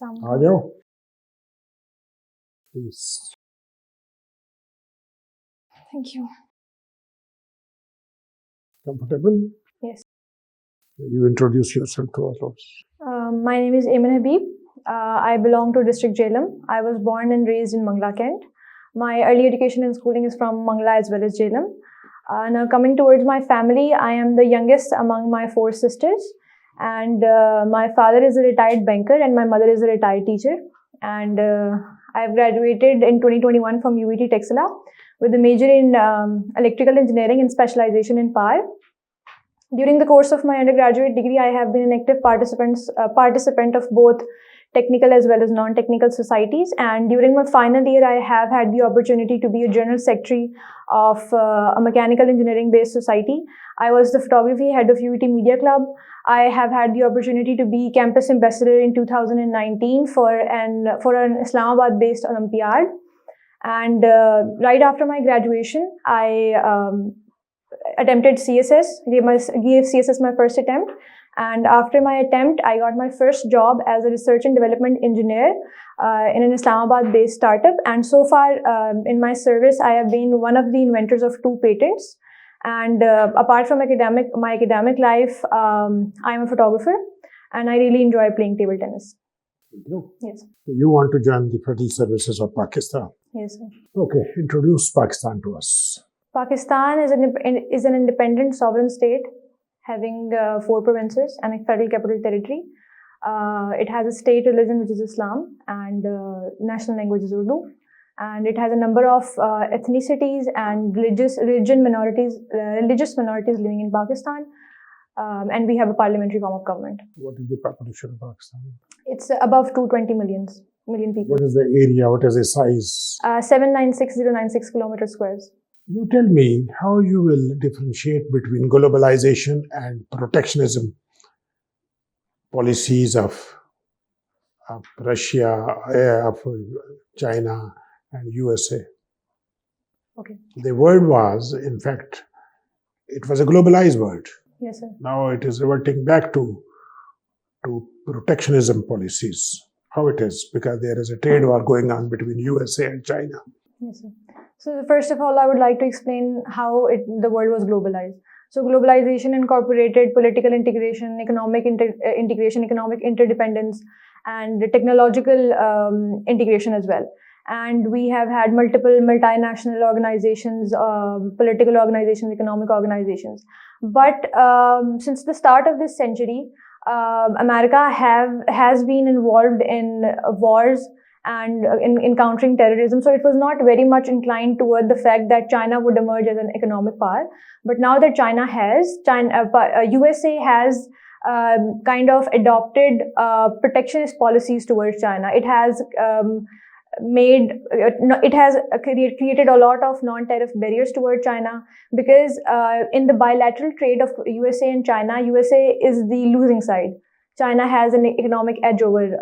आ जाओ please. Thank you. Comfortable? Yes. You introduce yourself to us. My name is Aimen Habib. I belong to district Jhelum. I was born and raised in Mangla, Kent. My early education and schooling is from Mangla as well as Jhelum. Now coming towards my family, I am the youngest among my 4 sisters, and my father is a retired banker and my mother is a retired teacher. And I've graduated in 2021 from UET Texila with a major in electrical engineering and specialization in power. During the course of my undergraduate degree, I have been an active participant of both technical as well as non-technical societies. And during my final year, I have had the opportunity to be a general secretary of a mechanical engineering-based society. I was the photography head of UET Media Club. I have had the opportunity to be campus ambassador in 2019 for an Islamabad-based Olympiad. And right after my graduation, I attempted CSS, gave CSS my first attempt. And after my attempt, I got my first job as a research and development engineer in an Islamabad-based startup. And so far in my service, I have been one of the inventors of 2 patents. And apart from my academic life, I am a photographer and I really enjoy playing table tennis. You? Yes. So you want to join the Federal Services of Pakistan? Yes, sir. Okay, introduce Pakistan to us. Pakistan is an independent sovereign state having 4 provinces and a federal capital territory. It has a state religion, which is Islam, and national language is Urdu. And it has a number of ethnicities and religious minorities living in Pakistan. And we have a parliamentary form of government. What is the population of Pakistan? It's above 220 million people. What is the area? What is the size? 796096 kilometer squares. You tell me how you will differentiate between globalization and protectionism policies of Russia, of China, and USA. Okay. The world was, in fact, it was a globalized world. Yes, sir. Now it is reverting back to protectionism policies. How it is? Because there is a trade war going on between USA and China. Yes, sir. So first of all, I would like to explain how the world was globalized. So globalization incorporated political integration, economic integration, economic interdependence, and technological integration as well. And we have had multiple multinational organizations, political organizations, economic organizations. But since the start of this century, America has been involved in wars and in encountering terrorism. So it was not very much inclined toward the fact that China would emerge as an economic power. But now that USA has kind of adopted protectionist policies towards China. It has created a lot of non-tariff barriers toward China, because in the bilateral trade of USA and China, USA is the losing side. China has an economic edge over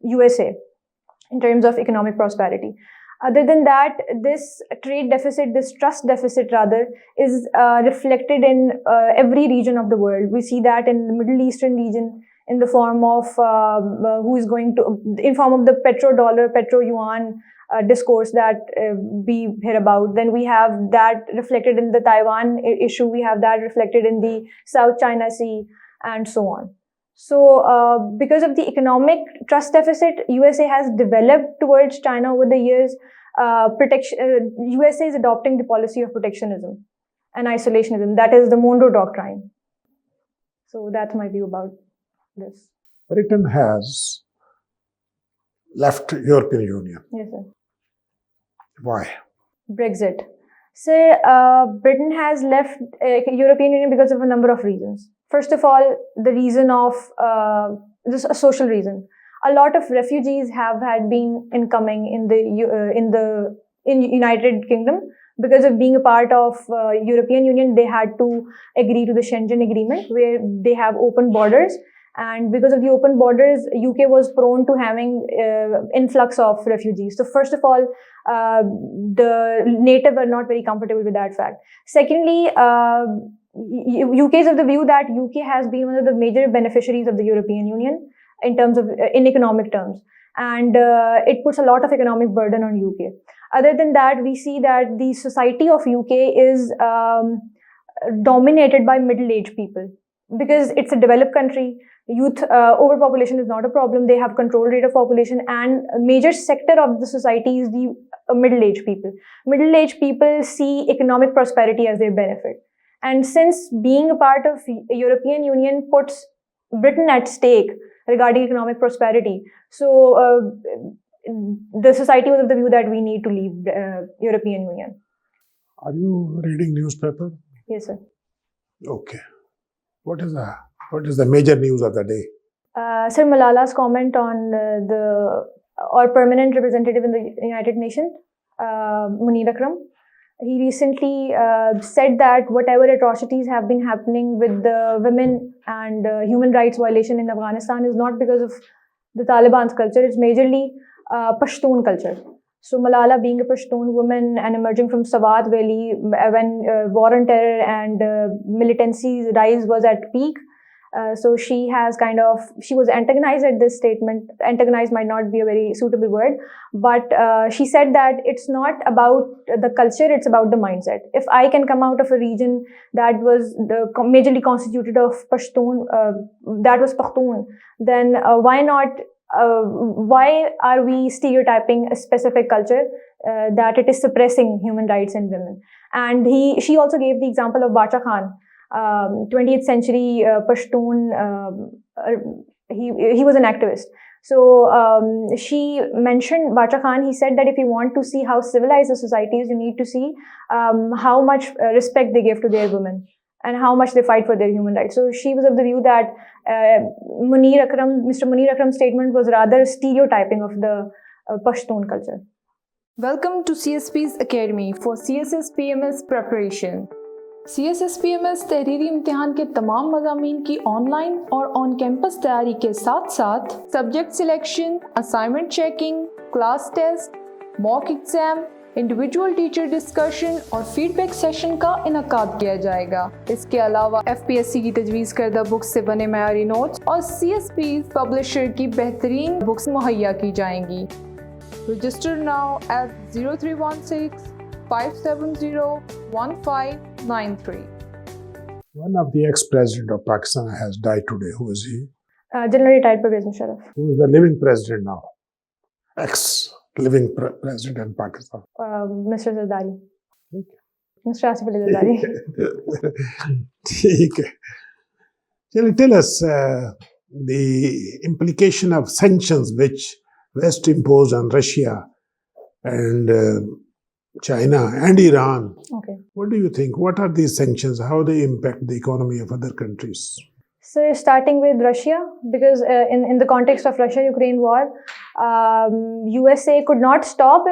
USA in terms of economic prosperity. Other than that, this trade deficit, this trust deficit rather, is reflected in every region of the world. We see that in the Middle Eastern region in the form of in form of the petrodollar, petro-yuan discourse that we hear about. Then we have that reflected in the Taiwan issue. We have that reflected in the South China Sea, and so on. So because of the economic trust deficit USA has developed towards China over the years, USA is adopting the policy of protectionism and isolationism. That is the Monroe Doctrine. So that's my view about this. Britain has left European Union. Yes, sir. Why? Brexit. So Britain has left European Union because of a number of reasons. First of all, the reason of just a social reason. A lot of refugees have been incoming in the United Kingdom. Because of being a part of European Union, they had to agree to the Schengen Agreement, where they have open borders. And because of the open borders, UK was prone to having influx of refugees. So first of all, the native are not very comfortable with that fact. Secondly, UK is of the view that UK has been one of the major beneficiaries of the European Union. in terms of in economic terms, and it puts a lot of economic burden on UK. Other than that, we see that the society of UK is dominated by middle-aged people because it's a developed country. Youth overpopulation is not a problem. They have control rate of population, and a major sector of the society is the middle-aged people. Middle-aged people see economic prosperity as their benefit. And since being a part of European Union puts Britain at stake regarding economic prosperity, so the society was of the view that we need to leave European Union. Are you reading newspaper? Yes, sir. Okay. What is the major news of the day? Sir, Malala's comment on our permanent representative in the United Nations, Munir Akram. He recently said that whatever atrocities have been happening with the women and human rights violation in Afghanistan is not because of the Taliban's culture. It's majorly Pashtun culture. So Malala, being a Pashtun woman and emerging from Swat Valley when war on terror and militancy's rise was at peak, so she was antagonized at this statement. Antagonized might not be a very suitable word, but she said that it's not about the culture, it's about the mindset. If I can come out of a region that was majorly constituted of Pashtun, that was Pashtun, then why not? Why are we stereotyping a specific culture that it is suppressing human rights in women? And she also gave the example of Bacha Khan, 20th century Pashtun. He was an activist. So she mentioned Bacha Khan. He said that if you want to see how civilized the society is, you need to see how much respect they give to their women and how much they fight for their human rights. So she was of the view that Mr. Munir Akram's statement was rather stereotyping of the Pashtun culture. Welcome to CSPs Academy for CSS PMS preparation. CSS PMS तहरीरी इम्तिहान के तमाम मज़ामीन की online और on campus तैयारी के साथ साथ subject selection, assignment checking, class test, mock exam, individual teacher discussion और फीडबैक सेशन का इनकाद किया जाएगा। इसके अलावा FPSC की तजवीज़ करदा बुक्स से बने मयारी नोट्स और CSPs पब्लिशर की बेहतरीन बुक्स मुहैया की जाएंगी। Register now at 0316-570-1593. One of the ex-president of Pakistan has died today. Who is he? General retired Pervez Musharraf. Who is the living president now? Ex-living president in Pakistan. Mr. Zardari. Okay. Mr. Asif Ali Zardari. Okay. Tell us the implication of sanctions which West imposed on Russia and China and Iran. Okay. What do you think? What are these sanctions? How they impact the economy of other countries? So starting with Russia, because in the context of Russia-Ukraine war, USA could not stop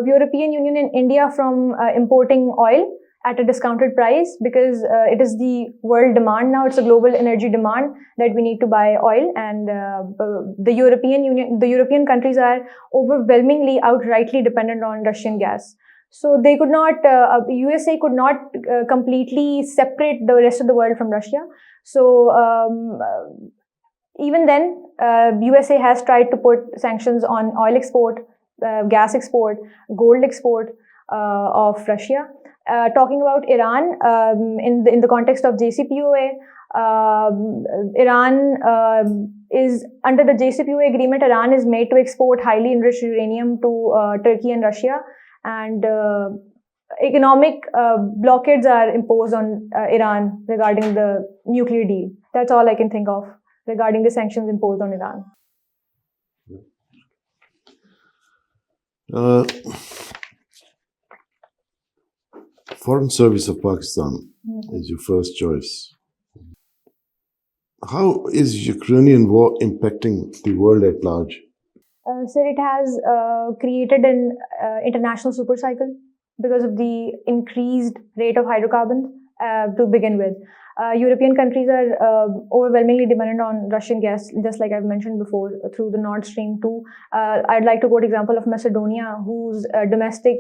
European Union and India from importing oil at a discounted price because it is the world demand now. It's a global energy demand that we need to buy oil, and the European countries are overwhelmingly outrightly dependent on Russian gas. So they could not, USA could not completely separate the rest of the world from Russia. So even then, USA has tried to put sanctions on oil export, gas export, gold export of Russia. Talking about Iran, in the context of JCPOA, Iran is under the JCPOA agreement. Iran is made to export highly enriched uranium to Turkey and Russia, and economic blockades are imposed on Iran regarding the nuclear deal. That's all I can think of regarding the sanctions imposed on Iran. Foreign Service of Pakistan is your first choice. How is Ukrainian war impacting the world at large? Sir, it has created an international super cycle because of the increased rate of hydrocarbons to begin with. European countries are overwhelmingly dependent on Russian gas, just like I've mentioned before, through the Nord Stream 2. I'd like to quote example of Macedonia, whose domestic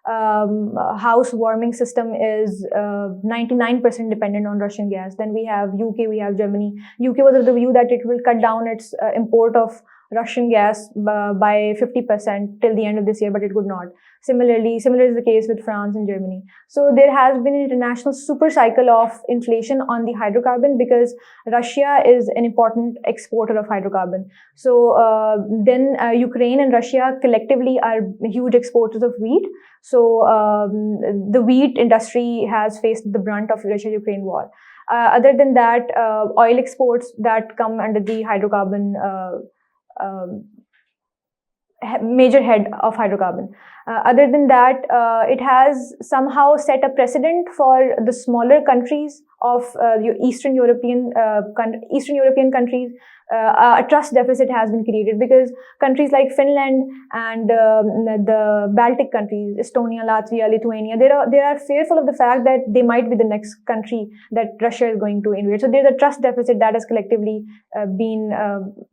house-warming system is 99% dependent on Russian gas. Then we have UK, we have Germany. UK was of the view that it will cut down its import of Russian gas by 50% till the end of this year, but it would not. Similar is the case with France and Germany. So there has been an international super cycle of inflation on the hydrocarbon because Russia is an important exporter of hydrocarbon. So then Ukraine and Russia collectively are huge exporters of wheat. So the wheat industry has faced the brunt of Russia-Ukraine war. Other than that, oil exports that come under the hydrocarbon major head of hydrocarbon. Other than that, it has somehow set a precedent for the smaller countries of Eastern European countries. A trust deficit has been created because countries like Finland and the Baltic countries, Estonia, Latvia, Lithuania, they are fearful of the fact that they might be the next country that Russia is going to invade. So there's a trust deficit that has collectively been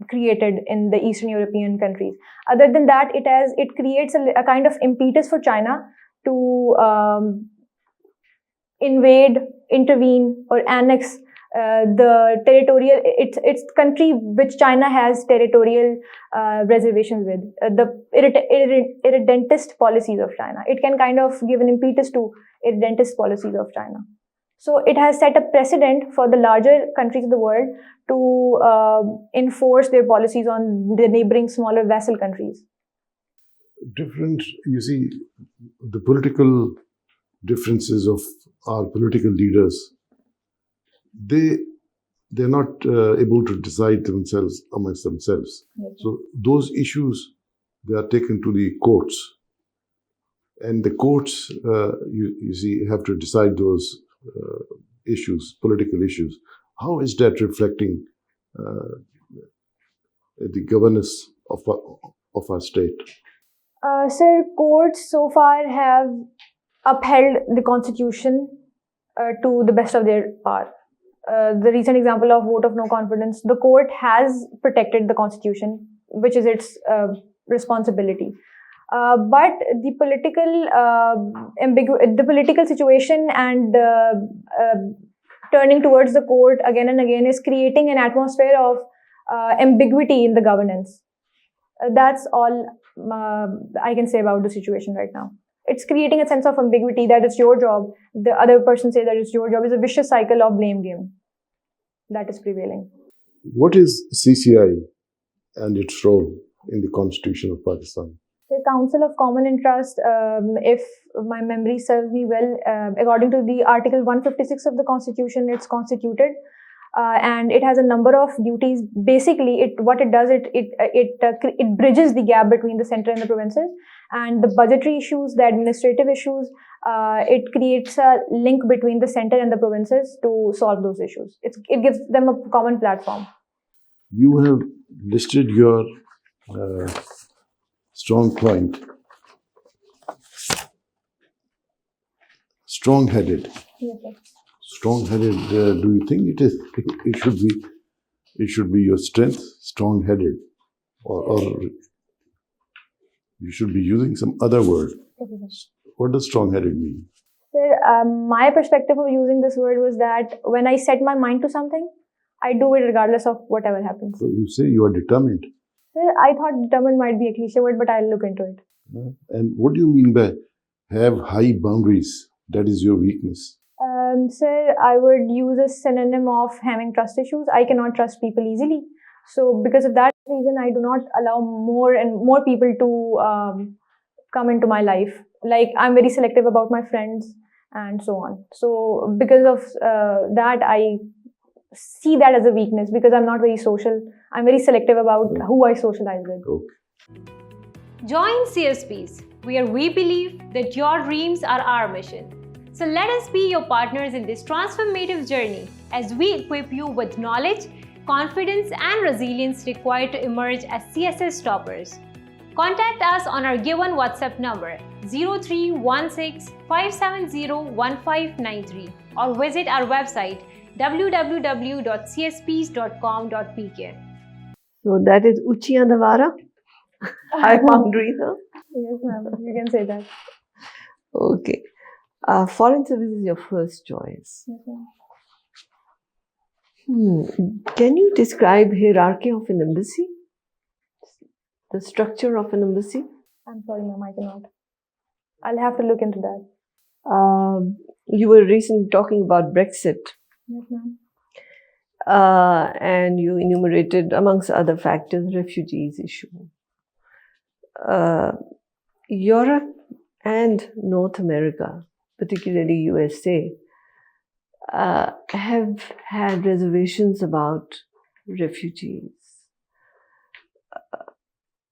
created in the Eastern European countries. Other than that, it creates a kind of impetus for China to invade, intervene, or annex the territorial, it's country which China has territorial reservations with, the irredentist policies of China. It can kind of give an impetus to irredentist policies of China. So it has set a precedent for the larger countries of the world to enforce their policies on the neighboring smaller vassal countries. You see, the political differences of our political leaders, they're not able to decide themselves amongst themselves. Yes. So those issues, they are taken to the courts, and the courts, you see, have to decide those issues, political issues. How is that reflecting the governance of our state? Sir, courts so far have upheld the constitution to the best of their power. The recent example of vote of no confidence, the court has protected the constitution, which is its responsibility. But the political situation and turning towards the court again and again is creating an atmosphere of ambiguity in the governance. That's all I can say about the situation right now. It's creating a sense of ambiguity that it's your job. The other person says that it's your job. It's a vicious cycle of blame game that is prevailing. What is CCI and its role in the Constitution of Pakistan? The Council of Common Interest, if my memory serves me well, according to the Article 156 of the Constitution, it's constituted. And it has a number of duties. Basically, what it does, it bridges the gap between the center and the provinces, and the budgetary issues, the administrative issues. It creates a link between the center and the provinces to solve those issues. It gives them a common platform. You have listed your strong point, strong-headed. Yes, sir. Strong-headed. Do you think it should be your strength, strong-headed, or you should be using some other word? What does strong-headed mean? Sir, my perspective of using this word was that when I set my mind to something, I do it regardless of whatever happens. So you say you are determined. Sir, I thought determined might be a cliche word, but I'll look into it. And what do you mean by have high boundaries? That is your weakness. Sir, I would use a synonym of having trust issues. I cannot trust people easily. So because of that reason, I do not allow more and more people to come into my life. Like, I'm very selective about my friends and so on. So because of that, I see that as a weakness because I'm not very social. I'm very selective about who I socialize with. Okay. Join CSPs, where we believe that your dreams are our mission. So let us be your partners in this transformative journey as we equip you with knowledge, confidence, and resilience required to emerge as CSS toppers. Contact us on our given WhatsApp number 0316-570-1593 or visit our website www.csps.com.pk. So that is Uchiya Davara. High boundaries, huh? Yes, ma'am. You can say that. Okay. Foreign service is your first choice. Yes, ma'am. Can you describe hierarchy of an embassy? The structure of an embassy? I'm sorry, ma'am, I cannot. I'll have to look into that. You were recently talking about Brexit. Yes, ma'am. And you enumerated, amongst other factors, refugees issue. Europe and North America, particularly USA, have had reservations about refugees.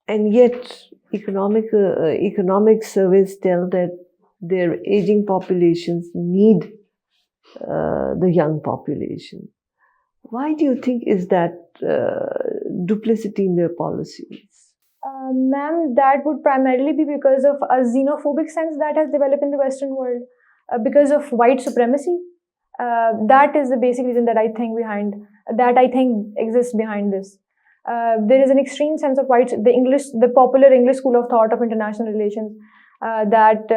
And yet, economic surveys tell that their aging populations need the young population. Why do you think is that duplicity in their policies? Ma'am, that would primarily be because of a xenophobic sense that has developed in the Western world, because of white supremacy. That is the basic reason that I think exists behind this. There is an extreme sense of the popular English school of thought of international relations, that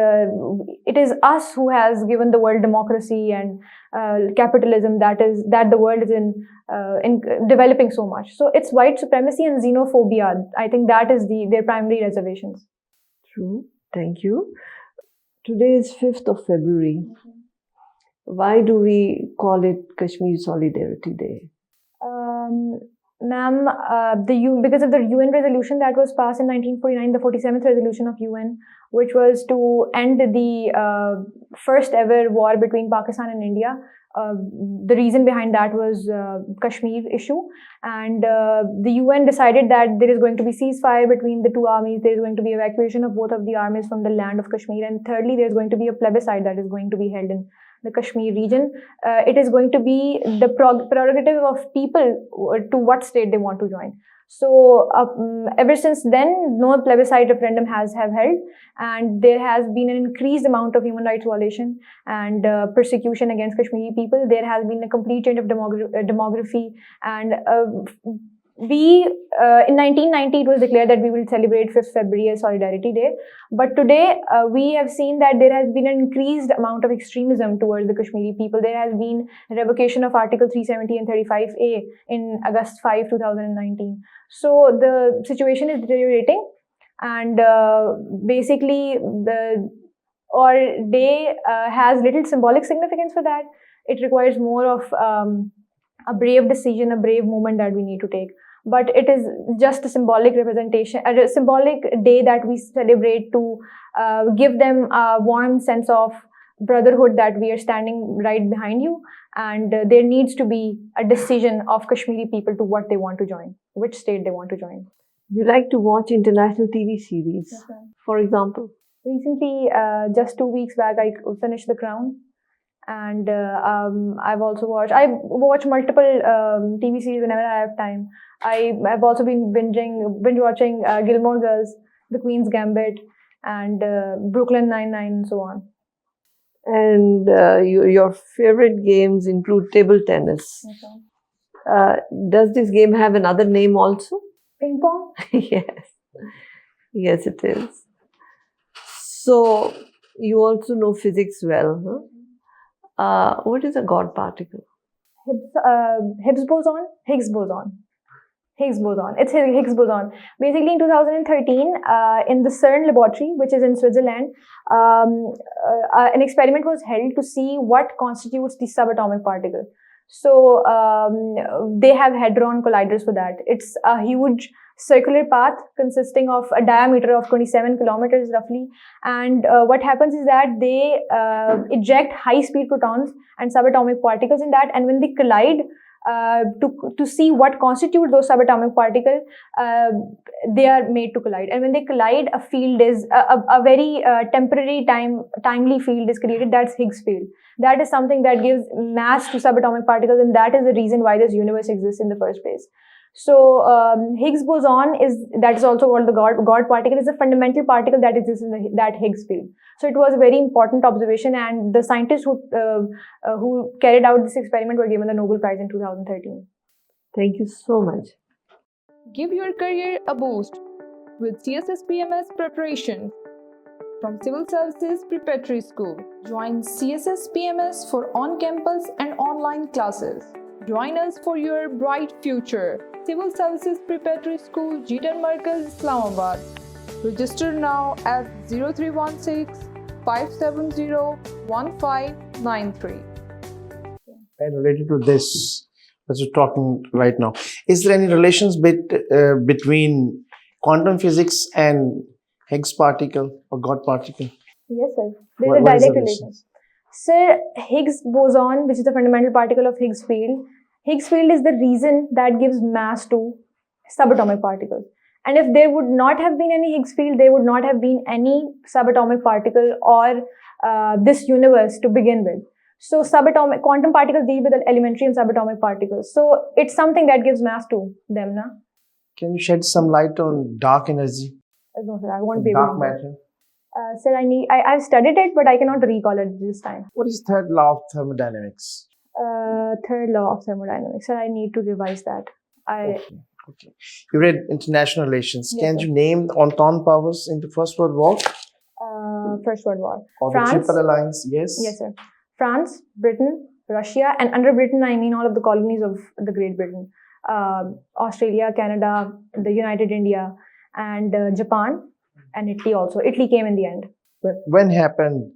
it is us who has given the world democracy and capitalism, that the world is in developing so much. So it's white supremacy and xenophobia. I think that is their primary reservations. True. Thank you. Today is 5th of February. Why do we call it Kashmir Solidarity Day? Ma'am, because of the UN resolution that was passed in 1949, the 47th resolution of UN, which was to end the first ever war between Pakistan and India. The reason behind that was Kashmir issue, and the UN decided that there is going to be ceasefire between the two armies. There is going to be evacuation of both of the armies from the land of Kashmir, and thirdly, there is going to be a plebiscite that is going to be held in the Kashmir region. It is going to be the prerogative of people to what state they want to join. So ever since then, no plebiscite referendum have held, and there has been an increased amount of human rights violation and persecution against Kashmiri people. There has been a complete change of demography, and in 1990 it was declared that we will celebrate 5th February as Solidarity Day. But today we have seen that there has been an increased amount of extremism towards the Kashmiri people. There has been revocation of Article 370 and 35A in August 5, 2019. So the situation is deteriorating, and basically our day has little symbolic significance for that. It requires more of a brave decision, a brave movement that we need to take. But it is just a symbolic representation, a symbolic day that we celebrate to give them a warm sense of brotherhood, that we are standing right behind you, and there needs to be a decision of Kashmiri people to what they want to join, which state they want to join. You like to watch international TV series, Yes, for example? Recently, just 2 weeks back, I finished The Crown. And I watch multiple TV series whenever I have time. I've also been binge watching Gilmore Girls, The Queen's Gambit, and Brooklyn Nine-Nine, and so on. And your favorite games include table tennis. Okay. Does this game have another name also? Ping pong? Yes, it is. So you also know physics well, huh? What is a God particle? Higgs boson. It's Higgs boson. Basically, in 2013, in the CERN laboratory, which is in Switzerland, an experiment was held to see what constitutes the subatomic particle. So they have hadron colliders for that. It's a huge circular path consisting of a diameter of 27 kilometers roughly, and what happens is that they eject high-speed protons and subatomic particles in that, and when they collide, to see what constitutes those subatomic particles, they are made to collide, and when they collide, a field is a very temporary timely field is created. That's Higgs field. That is something that gives mass to subatomic particles, and that is the reason why this universe exists in the first place. So Higgs boson that is also called the God particle, is a fundamental particle that exists in that Higgs field. So it was a very important observation, and the scientists who carried out this experiment were given the Nobel Prize in 2013. Thank you so much. Give your career a boost with CSS PMS preparation. from Civil Services Preparatory School. Join CSS PMS for on-campus and online classes. Join us for your bright future. Civil Services Preparatory School, Jeter Markaz, Islamabad. Register now at 0316 570 1593. And related to this, as we're talking right now, is there any relations between quantum physics and Higgs particle or God particle? Yes, sir. There is What a is the direct relation? relation. Sir, Higgs boson, which is the fundamental particle of Higgs field, Higgs field is the reason that gives mass to subatomic particles. And if there would not have been any Higgs field, there would not have been any subatomic particle or this universe to begin with. So subatomic quantum particles deal with elementary and subatomic particles. So it's something that gives mass to them, na? Can you shed some light on dark energy? No, sir, I won't be able Dark to. matter. Sir, I've studied it, but I cannot recall it this time. What is third law of thermodynamics? Third law of thermodynamics. Sir, I need to revise that. Okay. You read international relations. Yes, Can sir. you name the Entente powers in the First World War First World War. or France. the Triple Alliance? Yes. Yes, sir. France, Britain, Russia, and under Britain, I mean all of the colonies of the Great Britain. Australia, Canada, the United India, and Japan, and Italy also. Italy came in the end. When happened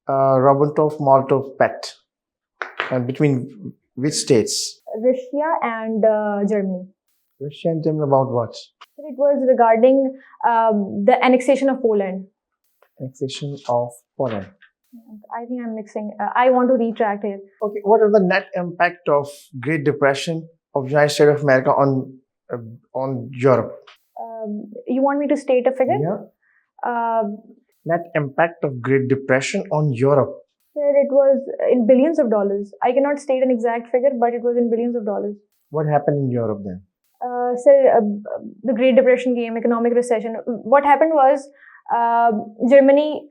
Ribbentrop-Molotov Pact? And between which states? Russia and Germany. Russia and Germany about what? It was regarding the annexation of Poland. Annexation of Poland. I think I'm mixing. I want to retract here. Okay, what are the net impact of Great Depression of United States of America on Europe? You want me to state a figure? Yeah. Net impact of Great Depression on Europe. Sir, it was in billions of dollars. I cannot state an exact figure, but it was in billions of dollars. What happened in Europe then? Sir, the Great Depression came, economic recession. What happened was Germany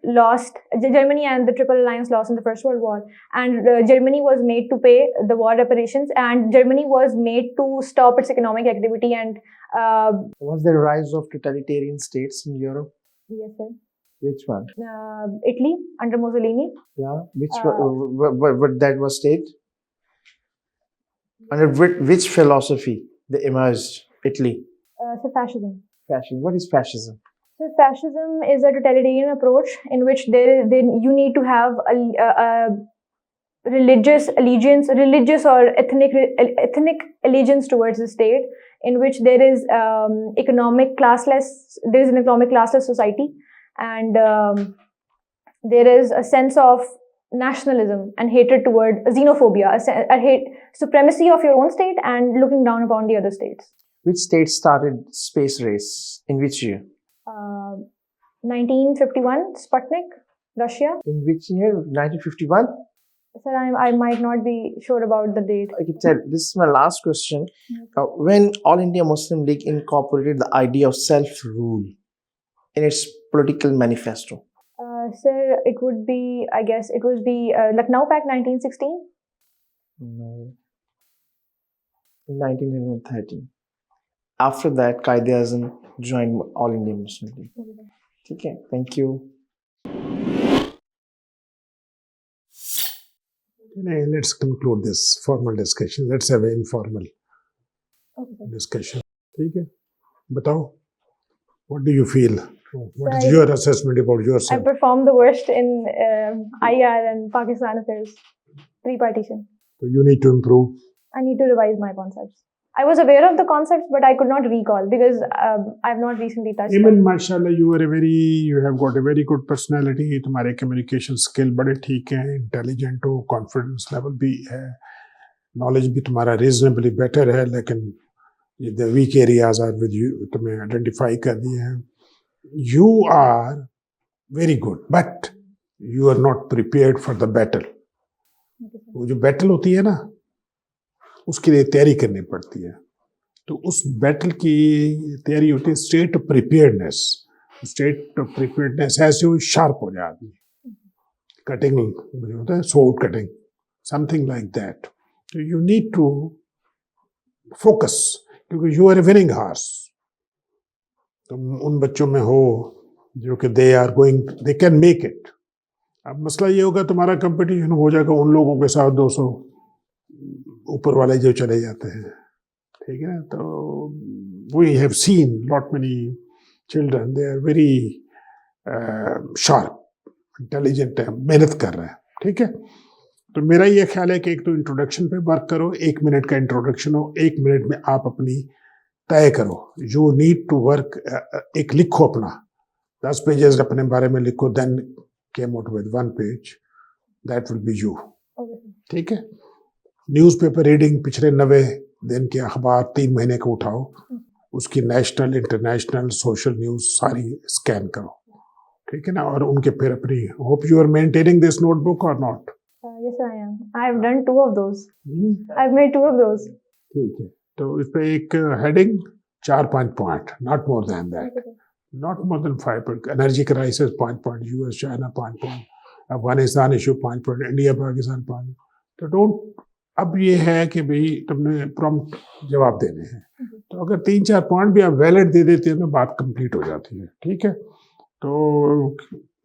and the Triple Alliance lost in the First World War, and Germany was made to pay the war reparations, and Germany was made to stop its economic activity. And Was there a rise of totalitarian states in Europe? yes, sir. Which one? Italy under Mussolini. Yeah. Which what that was state? Under which philosophy they emerged? Italy. So fascism. Fascism. What is fascism? So fascism is a totalitarian approach in which you need to have a religious allegiance, religious or ethnic allegiance towards the state, in which there is an economic classless society, and there is a sense of nationalism and hatred toward xenophobia, supremacy of your own state and looking down upon the other states. Which state started space race? In which year? 1951, Sputnik, Russia. In which year? 1951? Sir, I might not be sure about the date. I can tell. This is my last question. When All India Muslim League incorporated the idea of self-rule in its political manifesto? Sir, it would be, I guess, it would be Lucknow Pact 1916. No. In 1913. After that, Qaeda-e-Azam joined All India Muslim League. Okay, thank you. Let's conclude this formal discussion. Let's have an informal discussion. Okay? Batao, what do you feel? What is your assessment about I yourself? performed the worst in IR and Pakistan affairs, pre-partition. So you need to improve. I need to revise my concepts. I was aware of the concepts, but I could not recall because I have not recently touched Aimen, them. mashallah, you have got a very good personality. तुम्हारे communication skill बड़े ठीक हैं, intelligent हो, confidence level भी है, knowledge भी तुम्हारा reasonably better है, लेकिन the weak areas are with you, तुम्हें identify कर दिए हैं. You are very good, but you are not prepared for the battle. वो जो battle होती है ना, उसके लिए तैयारी करनी पड़ती है. तो उस बैटल की तैयारी होती है स्टेट प्रिपेयर्डनेस. स्टेट प्रिपेयर्डनेस ऐसे वो शार्प हो जाए आदमी. कटिंग होता है, sword cutting, something like that. So you need to focus, क्योंकि you are a winning horse. तुम उन बच्चों में हो जो कि दे कैन मेक इट। अब मसला ये होगा तुम्हारा कंपटीशन हो जाएगा उन लोगों के साथ 200 ऊपर वाले जो चले जाते हैं, ठीक है ना। तो we have seen lot many children, they are very sharp, intelligent है, मेहनत कर रहे हैं, ठीक है। तो मेरा ये ख्याल है कि एक तो इंट्रोडक्शन पे वर्क करो, 1 मिनट का इंट्रोडक्शन हो, 1 मिनट में आप अपनी तय करो, यू नीड टू वर्क, एक लिखो अपना 10 पेजेस अपने बारे में लिखो, then came out with 1 page, that will be you, ठीक है। न्यूज़पेपर रीडिंग, पिछले 90 दिन के अखबार 3 महीने का उठाओ, उसकी नेशनल इंटरनेशनल सोशल न्यूज़ सारी स्कैन करो, ठीक है ना। और उनके फिर अपनी, hope you are maintaining this notebook और not. Yes, I am. I have done 2 of those. I've made 2 of those. ठीक है, तो इस पे एक heading 4-5 point, not more than that, not more than 5 point. Energy crisis 5 point, US China 5 point, Afghanistan issue 5 point, India Pakistan 5। तो don't, अब ये है कि भाई तुमने प्रॉम्प्ट जवाब देने हैं, तो अगर 3-4 पॉइंट भी आप वैलिड दे देते हैं तो बात कंप्लीट हो जाती है, ठीक है। तो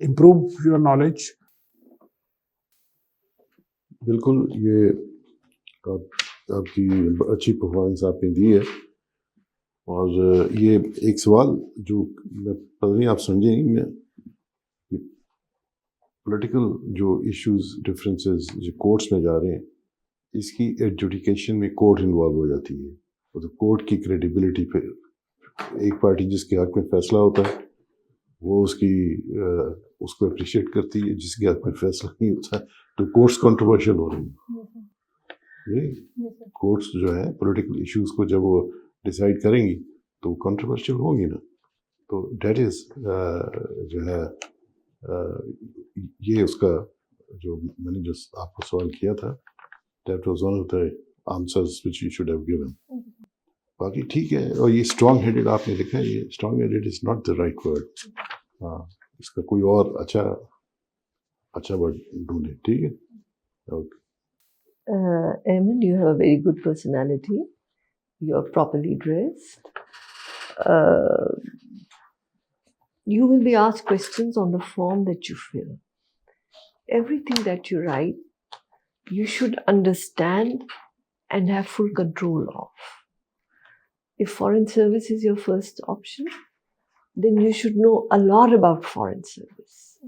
इम्प्रूव योर नॉलेज। बिल्कुल, ये आपकी अच्छी परफॉर्मेंस आपने दी है। और ये एक सवाल जो मैं पता नहीं आप समझे नहीं, मैं पॉलिटिकल जो इश्यूज डिफरेंसेस जो कोर्ट्स में जा रहे हैं, इसकी एडजुडिकेशन में कोर्ट इन्वॉल्व हो जाती है, तो कोर्ट की क्रेडिबिलिटी पे एक पार्टी जिसके हक में फैसला होता है वो उसको अप्रिशिएट करती है, जिसके हक में फैसला नहीं होता तो कोर्ट्स कंट्रोवर्शियल हो रही है। ये कोर्ट्स जो है पॉलिटिकल इश्यूज को जब वो डिसाइड करेंगी तो कंट्रोवर्शियल होंगी ना। तो डेट इज जो है ये उसका जो मैंने जो आपको सवाल किया था, that was one of the answers which you should have given. बाकी ठीक है। और ये स्ट्रॉन्ग हेडेड आपने लिखा है, ये strong headed is not the right word. हाँ, इसका कोई और अच्छा वर्ड ढूंढे, ठीक है। Okay. Aimen, you have a very good personality. You are properly dressed. You will be asked questions on the form that you fill. Everything that you write, you should understand and have full control of. If foreign service is your first option, then you should know a lot about foreign service.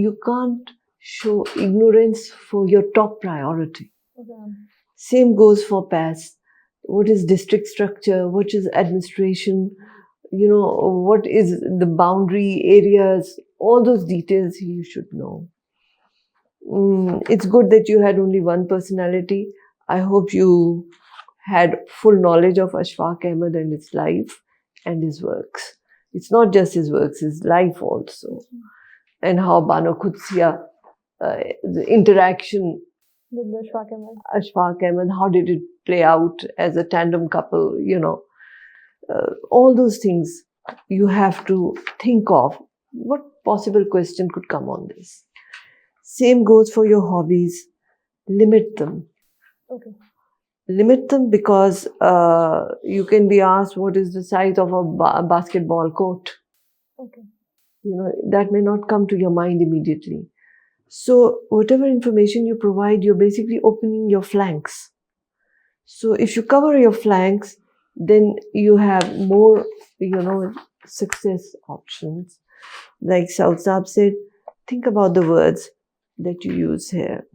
You can't show ignorance for your top priority. Same goes for PAS. What is district structure? What is administration? What is the boundary areas? All those details you should know. It's good that you had only one personality. I hope you had full knowledge of Ashfaq Ahmed and his life and his works. It's not just his works, his life also. And how Bano Qudsiya, the interaction With Ashfaq Ahmed. Ashfaq Ahmed, how did it play out as a tandem couple, all those things you have to think of. What possible question could come on this? Same goes for your hobbies. Limit them. Okay. Limit them because you can be asked what is the size of a basketball court. Okay. That may not come to your mind immediately. So whatever information you provide, you're basically opening your flanks. So if you cover your flanks, then you have more, success options. Like Saud Saab said, think about the words that you use here.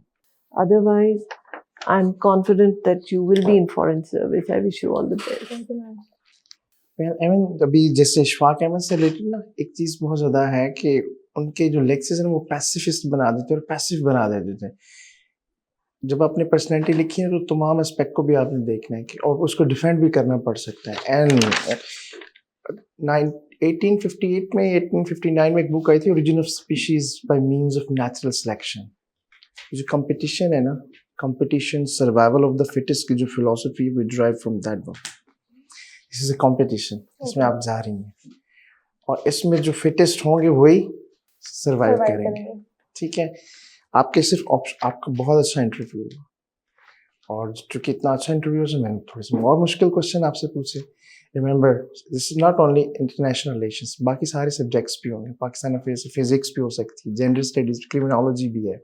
Otherwise, I'm confident that you will be in foreign service. I wish you all the best. Thank you, ma'am. Well, I mean, अभी जैसे अशफाक अहमद से related ना एक चीज़ बहुत ज़्यादा है कि उनके जो लेक्चर्स हैं वो पैसिफिस्ट बना देते हैं और पैसिव बना देते हैं। जब आपने पर्सनैलिटी लिखी है तो तमाम एस्पेक्ट को भी आपने देखना है कि और उसको डिफेंड भी करना पड़ सकता है। एंड 1858 में 1859 में एक बुक आई थी, origin of species by means of natural selection. जो कंपटीशन है ना, competition survival of the fittest की जो philosophy we drive from that book. This is a competition, इसमें आप जा रही हैं और इसमें जो फिटेस्ट होंगे वही सर्वाइव करेंगे। ठीक है, आपके सिर्फ आपका बहुत अच्छा इंटरव्यू हुआ और चूंकि इतना अच्छा इंटरव्यू है मैंने थोड़े से और मुश्किल क्वेश्चन आपसे पूछे। Remember, this is not only international relations, बाकी सारे subjects भी होंगे. Pakistan affairs physics भी हो सकती है, gender studies, criminology भी है,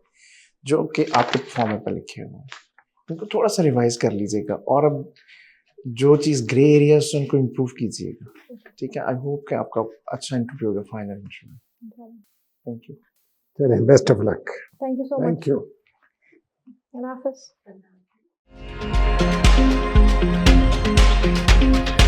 जो कि आपके फॉर्म पर लिखे हुए हैं. उनको थोड़ा सा रिवाइज कर लीजिएगा और अब जो चीज़ ग्रे एरियाज उनको इम्प्रूव कीजिएगा. ठीक है. आई होप कि आपका अच्छा इंटरव्यू होगा फाइनल इंटरव्यू. Thank you. चलिए, best of luck. Thank you so much. Thank you. Allah Hafiz.